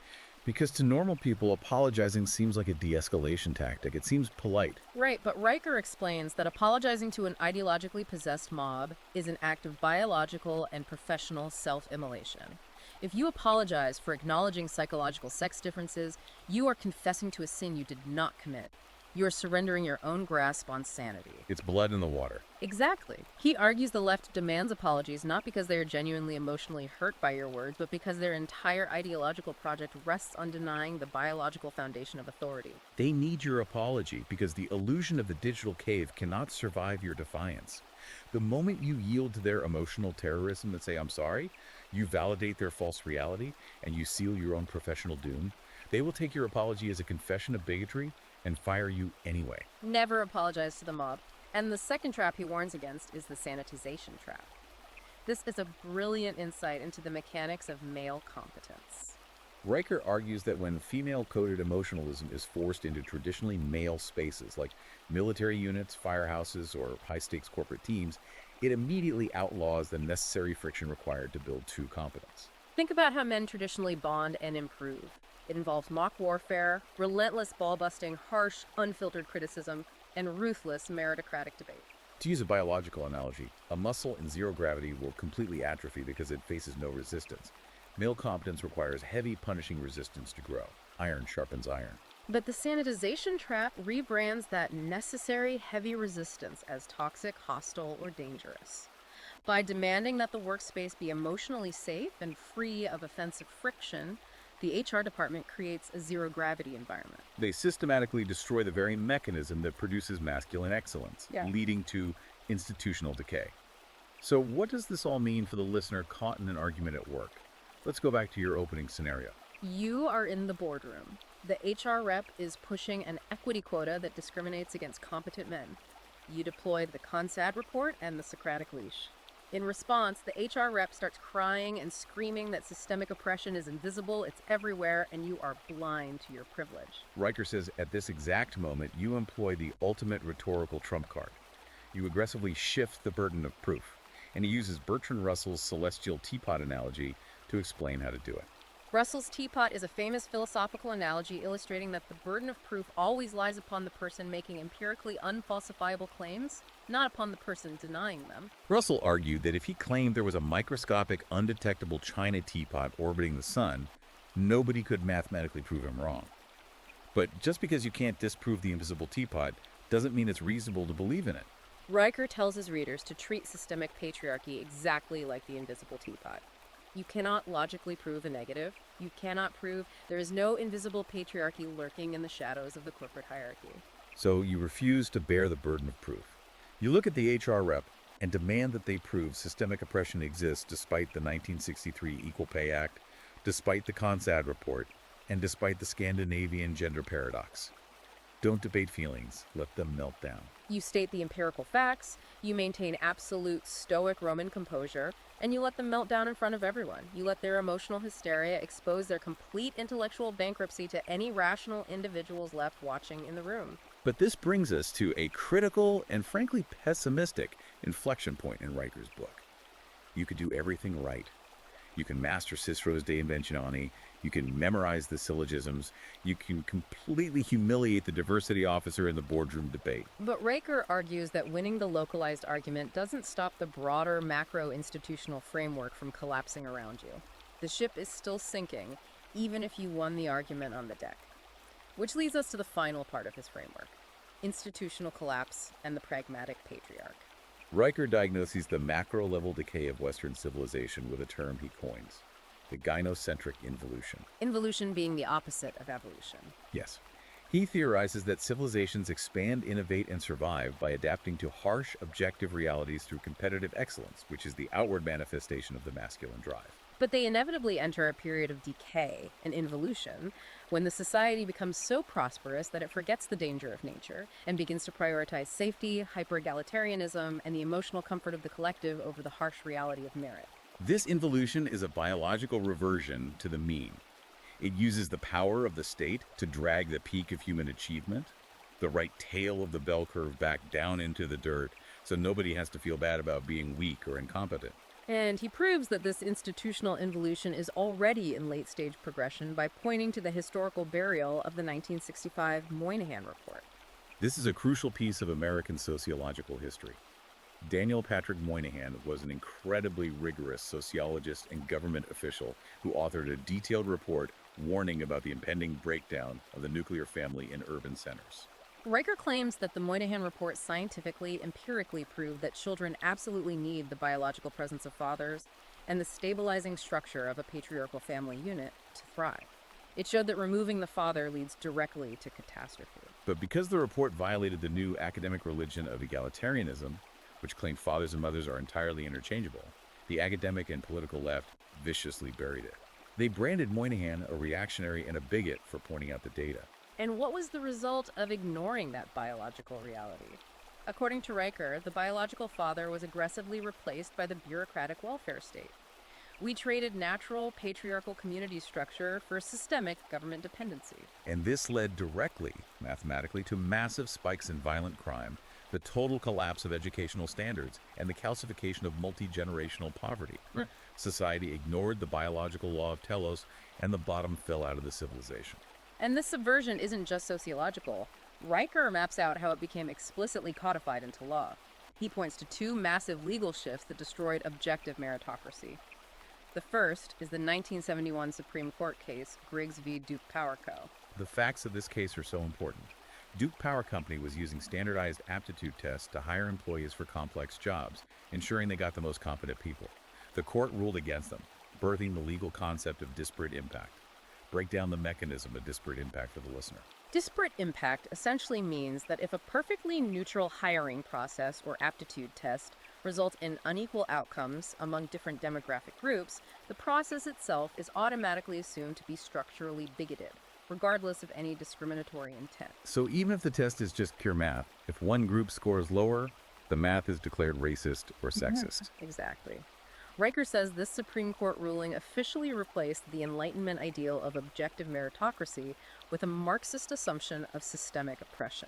Because to normal people, apologizing seems like a de-escalation tactic. It seems polite. Right, but Riker explains that apologizing to an ideologically possessed mob is an act of biological and professional self-immolation. If you apologize for acknowledging psychological sex differences, you are confessing to a sin you did not commit. You are surrendering your own grasp on sanity. It's blood in the water. Exactly. He argues the left demands apologies not because they are genuinely emotionally hurt by your words, but because their entire ideological project rests on denying the biological foundation of authority. They need your apology because the illusion of the digital cave cannot survive your defiance. The moment you yield to their emotional terrorism and say, I'm sorry, you validate their false reality and you seal your own professional doom. They will take your apology as a confession of bigotry and fire you anyway. Never apologize to the mob. And the second trap he warns against is the sanitization trap. This is a brilliant insight into the mechanics of male competence. Riker argues that when female-coded emotionalism is forced into traditionally male spaces like military units, firehouses, or high-stakes corporate teams, it immediately outlaws the necessary friction required to build true competence. Think about how men traditionally bond and improve. It involves mock warfare, relentless ball-busting, harsh, unfiltered criticism, and ruthless meritocratic debate. To use a biological analogy, a muscle in zero gravity will completely atrophy because it faces no resistance. Male competence requires heavy, punishing resistance to grow. Iron sharpens iron. But the sanitization trap rebrands that necessary heavy resistance as toxic, hostile, or dangerous. By demanding that the workspace be emotionally safe and free of offensive friction, the HR department creates a zero-gravity environment. They systematically destroy the very mechanism that produces masculine excellence, leading to institutional decay. So what does this all mean for the listener caught in an argument at work? Let's go back to your opening scenario. You are in the boardroom. The HR rep is pushing an equity quota that discriminates against competent men. You deployed the Consad report and the Socratic leash. In response, the HR rep starts crying and screaming that systemic oppression is invisible, it's everywhere, and you are blind to your privilege. Riker says at this exact moment, you employ the ultimate rhetorical trump card. You aggressively shift the burden of proof, and he uses Bertrand Russell's celestial teapot analogy to explain how to do it. Russell's teapot is a famous philosophical analogy illustrating that the burden of proof always lies upon the person making empirically unfalsifiable claims, not upon the person denying them. Russell argued that if he claimed there was a microscopic, undetectable China teapot orbiting the sun, nobody could mathematically prove him wrong. But just because you can't disprove the invisible teapot doesn't mean it's reasonable to believe in it. Riker tells his readers to treat systemic patriarchy exactly like the invisible teapot. You cannot logically prove a negative. You cannot prove there is no invisible patriarchy lurking in the shadows of the corporate hierarchy. So you refuse to bear the burden of proof. You look at the HR rep and demand that they prove systemic oppression exists despite the 1963 Equal Pay Act, despite the Consad report, and despite the Scandinavian gender paradox. Don't debate feelings, let them melt down. You state the empirical facts, you maintain absolute stoic Roman composure, and you let them melt down in front of everyone. You let their emotional hysteria expose their complete intellectual bankruptcy to any rational individuals left watching in the room. But this brings us to a critical and frankly pessimistic inflection point in Riker's book. You could do everything right. You can master Cicero's De Inventione, you can memorize the syllogisms, you can completely humiliate the diversity officer in the boardroom debate. But Riker argues that winning the localized argument doesn't stop the broader macro-institutional framework from collapsing around you. The ship is still sinking, even if you won the argument on the deck. Which leads us to the final part of his framework: institutional collapse and the pragmatic patriarch. Riker diagnoses the macro-level decay of Western civilization with a term he coins: the gynocentric involution. Involution being the opposite of evolution. Yes. He theorizes that civilizations expand, innovate, and survive by adapting to harsh, objective realities through competitive excellence, which is the outward manifestation of the masculine drive. But they inevitably enter a period of decay and involution when the society becomes so prosperous that it forgets the danger of nature and begins to prioritize safety, hyper-egalitarianism, and the emotional comfort of the collective over the harsh reality of merit. This involution is a biological reversion to the mean. It uses the power of the state to drag the peak of human achievement, the right tail of the bell curve, back down into the dirt, so nobody has to feel bad about being weak or incompetent. And he proves that this institutional involution is already in late-stage progression by pointing to the historical burial of the 1965 Moynihan Report. This is a crucial piece of American sociological history. Daniel Patrick Moynihan was an incredibly rigorous sociologist and government official who authored a detailed report warning about the impending breakdown of the nuclear family in urban centers. Riker claims that the Moynihan Report scientifically, empirically proved that children absolutely need the biological presence of fathers and the stabilizing structure of a patriarchal family unit to thrive. It showed that removing the father leads directly to catastrophe. But because the report violated the new academic religion of egalitarianism, which claimed fathers and mothers are entirely interchangeable, the academic and political left viciously buried it. They branded Moynihan a reactionary and a bigot for pointing out the data. And what was the result of ignoring that biological reality? According to Riker, the biological father was aggressively replaced by the bureaucratic welfare state. We traded natural patriarchal community structure for systemic government dependency. And this led directly, mathematically, to massive spikes in violent crime, the total collapse of educational standards, and the calcification of multi-generational poverty. Society ignored the biological law of telos, and the bottom fell out of the civilization. And this subversion isn't just sociological. Riker maps out how it became explicitly codified into law. He points to two massive legal shifts that destroyed objective meritocracy. The first is the 1971 Supreme Court case, Griggs v. Duke Power Co. The facts of this case are so important. Duke Power Company was using standardized aptitude tests to hire employees for complex jobs, ensuring they got the most competent people. The court ruled against them, birthing the legal concept of disparate impact. Break down the mechanism of disparate impact for the listener. Disparate impact essentially means that if a perfectly neutral hiring process or aptitude test results in unequal outcomes among different demographic groups, the process itself is automatically assumed to be structurally bigoted, regardless of any discriminatory intent. So even if the test is just pure math, if one group scores lower, the math is declared racist or sexist. Exactly. Riker says this Supreme Court ruling officially replaced the Enlightenment ideal of objective meritocracy with a Marxist assumption of systemic oppression.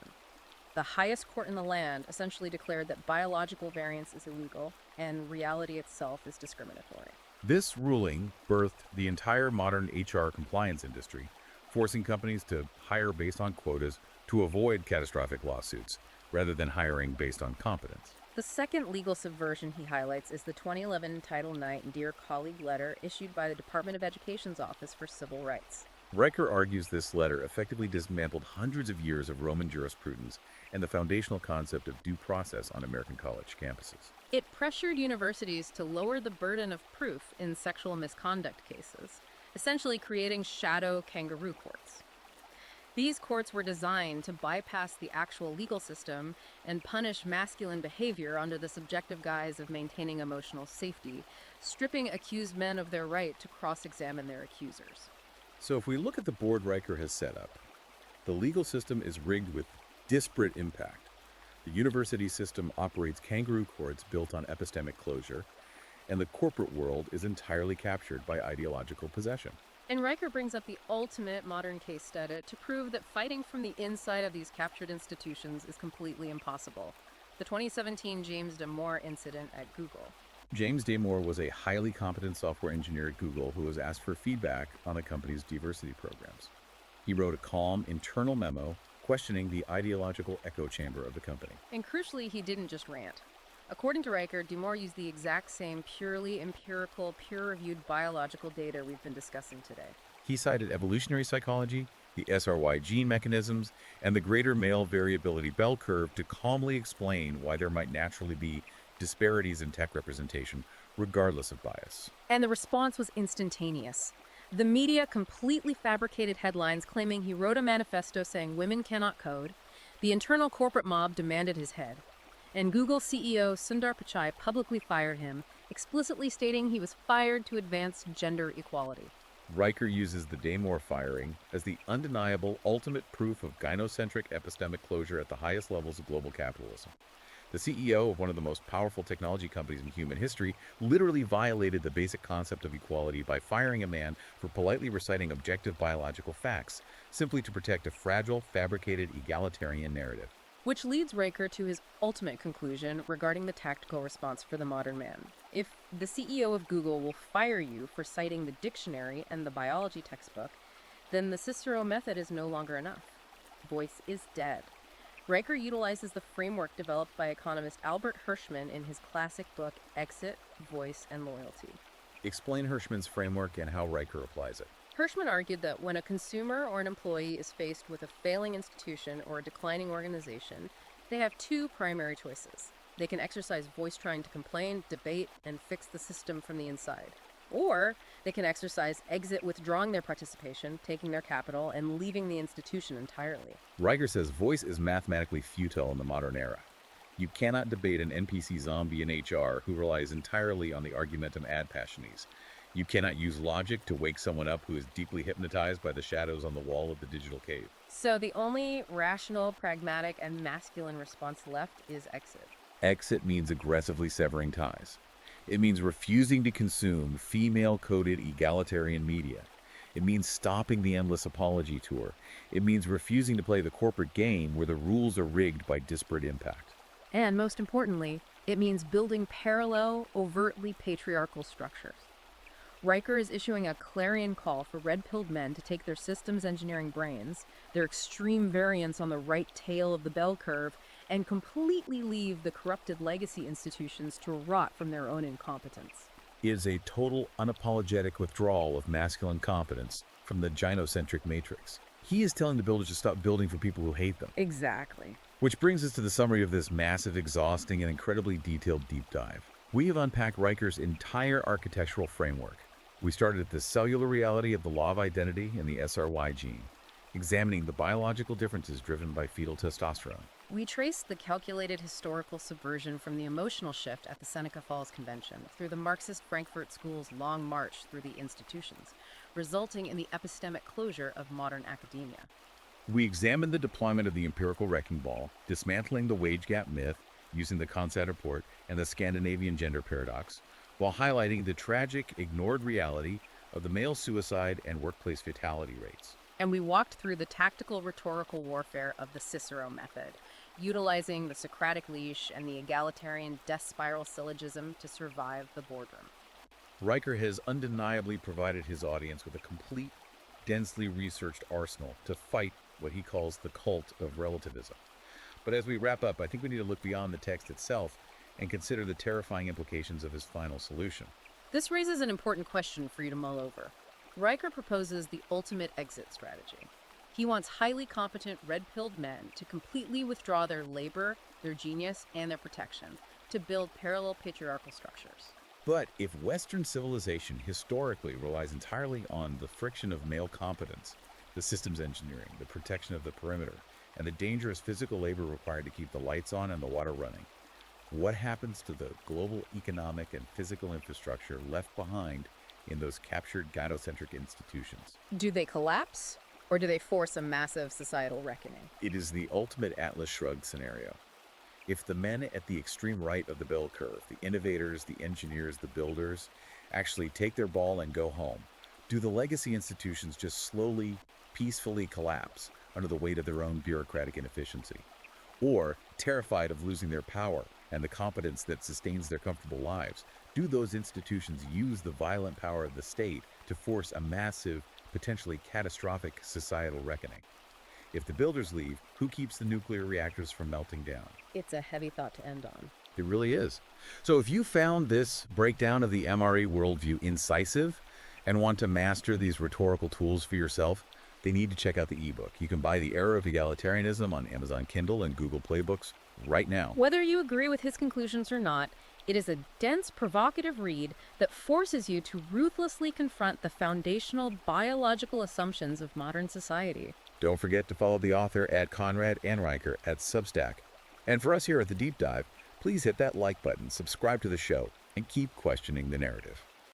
The highest court in the land essentially declared that biological variance is illegal and reality itself is discriminatory. This ruling birthed the entire modern HR compliance industry, forcing companies to hire based on quotas to avoid catastrophic lawsuits, rather than hiring based on competence. The second legal subversion he highlights is the 2011 Title IX Dear Colleague letter issued by the Department of Education's Office for Civil Rights. Riker argues this letter effectively dismantled hundreds of years of Roman jurisprudence and the foundational concept of due process on American college campuses. It pressured universities to lower the burden of proof in sexual misconduct cases, essentially creating shadow kangaroo courts. These courts were designed to bypass the actual legal system and punish masculine behavior under the subjective guise of maintaining emotional safety, stripping accused men of their right to cross-examine their accusers. So if we look at the board Riker has set up, the legal system is rigged with disparate impact. The university system operates kangaroo courts built on epistemic closure, and the corporate world is entirely captured by ideological possession. And Riker brings up the ultimate modern case study to prove that fighting from the inside of these captured institutions is completely impossible. The 2017 James Damore incident at Google. James Damore was a highly competent software engineer at Google who was asked for feedback on the company's diversity programs. He wrote a calm, internal memo questioning the ideological echo chamber of the company. And crucially, he didn't just rant. According to Riker, Damore used the exact same purely empirical, peer-reviewed biological data we've been discussing today. He cited evolutionary psychology, the SRY gene mechanisms, and the greater male variability bell curve to calmly explain why there might naturally be disparities in tech representation, regardless of bias. And the response was instantaneous. The media completely fabricated headlines claiming he wrote a manifesto saying women cannot code. The internal corporate mob demanded his head. And Google CEO Sundar Pichai publicly fired him, explicitly stating he was fired to advance gender equality. Riker uses the Damore firing as the undeniable ultimate proof of gynocentric epistemic closure at the highest levels of global capitalism. The CEO of one of the most powerful technology companies in human history literally violated the basic concept of equality by firing a man for politely reciting objective biological facts, simply to protect a fragile, fabricated, egalitarian narrative. Which leads Riker to his ultimate conclusion regarding the tactical response for the modern man. If the CEO of Google will fire you for citing the dictionary and the biology textbook, then the Cicero method is no longer enough. Voice is dead. Riker utilizes the framework developed by economist Albert Hirschman in his classic book Exit, Voice, and Loyalty. Explain Hirschman's framework and how Riker applies it. Hirschman argued that when a consumer or an employee is faced with a failing institution or a declining organization, they have two primary choices. They can exercise voice trying to complain, debate, and fix the system from the inside. Or they can exercise exit withdrawing their participation, taking their capital, and leaving the institution entirely. Riker says voice is mathematically futile in the modern era. You cannot debate an NPC zombie in HR who relies entirely on the argumentum ad passionis. You cannot use logic to wake someone up who is deeply hypnotized by the shadows on the wall of the digital cave. So the only rational, pragmatic, and masculine response left is exit. Exit means aggressively severing ties. It means refusing to consume female-coded egalitarian media. It means stopping the endless apology tour. It means refusing to play the corporate game where the rules are rigged by disparate impact. And most importantly, it means building parallel, overtly patriarchal structures. Riker is issuing a clarion call for red-pilled men to take their systems engineering brains, their extreme variance on the right tail of the bell curve, and completely leave the corrupted legacy institutions to rot from their own incompetence. It is a total, unapologetic withdrawal of masculine competence from the gynocentric matrix. He is telling the builders to stop building for people who hate them. Exactly. Which brings us to the summary of this massive, exhausting, and incredibly detailed deep dive. We have unpacked Riker's entire architectural framework. We started at the cellular reality of the law of identity and the SRY gene, examining the biological differences driven by fetal testosterone. We traced the calculated historical subversion from the emotional shift at the Seneca Falls Convention through the Marxist Frankfurt School's long march through the institutions, resulting in the epistemic closure of modern academia. We examined the deployment of the empirical wrecking ball, dismantling the wage gap myth using the Constat report and the Scandinavian gender paradox, while highlighting the tragic, ignored reality of the male suicide and workplace fatality rates. And we walked through the tactical rhetorical warfare of the Cicero method, utilizing the Socratic leash and the egalitarian death spiral syllogism to survive the boardroom. Riker has undeniably provided his audience with a complete, densely researched arsenal to fight what he calls the cult of relativism. But as we wrap up, I think we need to look beyond the text itself and consider the terrifying implications of his final solution. This raises an important question for you to mull over. Riker proposes the ultimate exit strategy. He wants highly competent red-pilled men to completely withdraw their labor, their genius, and their protection to build parallel patriarchal structures. But if Western civilization historically relies entirely on the friction of male competence, the systems engineering, the protection of the perimeter, and the dangerous physical labor required to keep the lights on and the water running, what happens to the global economic and physical infrastructure left behind in those captured gynocentric institutions? Do they collapse, or do they force a massive societal reckoning? It is the ultimate Atlas Shrugged scenario. If the men at the extreme right of the bell curve, the innovators, the engineers, the builders, actually take their ball and go home, do the legacy institutions just slowly, peacefully collapse under the weight of their own bureaucratic inefficiency? Or, terrified of losing their power and the competence that sustains their comfortable lives, do those institutions use the violent power of the state to force a massive, potentially catastrophic societal reckoning? If the builders leave, who keeps the nuclear reactors from melting down? It's a heavy thought to end on. It really is. So if you found this breakdown of the MRE worldview incisive and want to master these rhetorical tools for yourself, they need to check out the ebook. You can buy The Error of Egalitarianism on Amazon Kindle and Google Play Books right now. Whether you agree with his conclusions or not, it is a dense, provocative read that forces you to ruthlessly confront the foundational biological assumptions of modern society. Don't forget to follow the author at Conrad and Riker at Substack. And for us here at The Deep Dive, please hit that like button, subscribe to the show, and keep questioning the narrative.